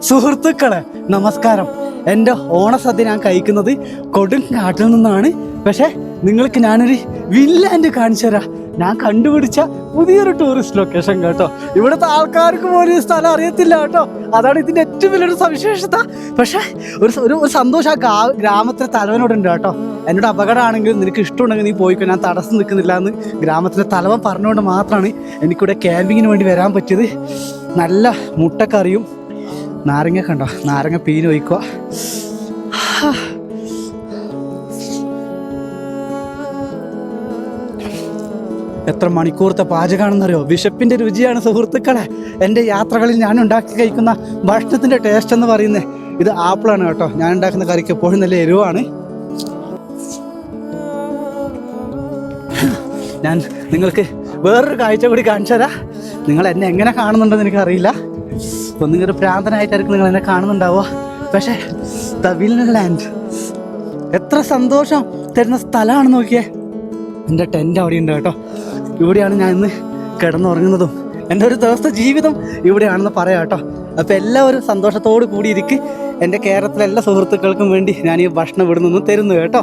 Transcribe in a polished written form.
സുഹൃത്തുക്കളെ നമസ്കാരം. എൻ്റെ ഓണസദ്യ ഞാൻ കഴിക്കുന്നത് കൊടുങ്കാട്ടിൽ നിന്നാണ്. പക്ഷേ നിങ്ങൾക്ക് ഞാനൊരു വില്ലാൻഡ് കാണിച്ചു തരാം. ഞാൻ കണ്ടുപിടിച്ച പുതിയൊരു ടൂറിസ്റ്റ് ലൊക്കേഷൻ കേട്ടോ. ഇവിടുത്തെ ആൾക്കാർക്ക് പോലും ഈ സ്ഥലം അറിയത്തില്ല കേട്ടോ. അതാണ് ഇതിൻ്റെ ഏറ്റവും വലിയൊരു സവിശേഷത. പക്ഷേ ഒരു സന്തോഷം ആ ഗ്രാമത്തിലെ തലവനോടുണ്ട് കേട്ടോ. എന്നോട് അപകടമാണെങ്കിൽ നിനക്ക് ഇഷ്ടമുണ്ടെങ്കിൽ നീ പോയിക്കോ, ഞാൻ തടസ്സം നിൽക്കുന്നില്ല എന്ന് ഗ്രാമത്തിലെ തലവൻ പറഞ്ഞുകൊണ്ട് മാത്രമാണ് എനിക്കിവിടെ ക്യാമ്പിങ്ങിന് വേണ്ടി വരാൻ പറ്റിയത്. നല്ല മുട്ടക്കറിയും നാരങ്ങ കണ്ടോ, നാരങ്ങ പീന് ഒഴിക്കുക. എത്ര മണിക്കൂറത്തെ പാചകമാണെന്നറിയോ? വിശപ്പിൻ്റെ രുചിയാണ് സുഹൃത്തുക്കളെ എൻ്റെ യാത്രകളിൽ ഞാൻ ഉണ്ടാക്കി കഴിക്കുന്ന ഭക്ഷണത്തിൻ്റെ ടേസ്റ്റ് എന്ന് പറയുന്നത്. ഇത് ആപ്പിളാണ് കേട്ടോ. ഞാൻ ഉണ്ടാക്കുന്ന കറിക്ക് എപ്പോഴും നല്ല എരിവാണ്. ഞാൻ നിങ്ങൾക്ക് വേറൊരു കാഴ്ച കൂടി കാണിച്ചു തരാം. നിങ്ങൾ എന്നെ എങ്ങനെ കാണുന്നുണ്ടെന്ന് എനിക്കറിയില്ല. ഒന്നിങ്ങൊരു പ്രാന്തനായിട്ടായിരിക്കും നിങ്ങൾ എന്നെ കാണുന്നുണ്ടാവുക. പക്ഷേ ദ വിൻലാൻഡ് എത്ര സന്തോഷം തരുന്ന സ്ഥലമാണ് നോക്കിയേ. എൻ്റെ ടെൻ്റ് അവിടെയുണ്ട് കേട്ടോ. ഇവിടെയാണ് ഞാൻ ഇന്ന് കിടന്നുറങ്ങുന്നതും എൻ്റെ ഒരു ദിവസത്തെ ജീവിതം ഇവിടെയാണെന്ന് പറയാം കേട്ടോ. അപ്പോൾ എല്ലാവരും സന്തോഷത്തോടു കൂടിയിരിക്കും. എൻ്റെ കേരളത്തിലെ എല്ലാ സുഹൃത്തുക്കൾക്കും വേണ്ടി ഞാൻ ഈ ഭക്ഷണം ഇവിടെ നിന്ന് തരുന്നു കേട്ടോ.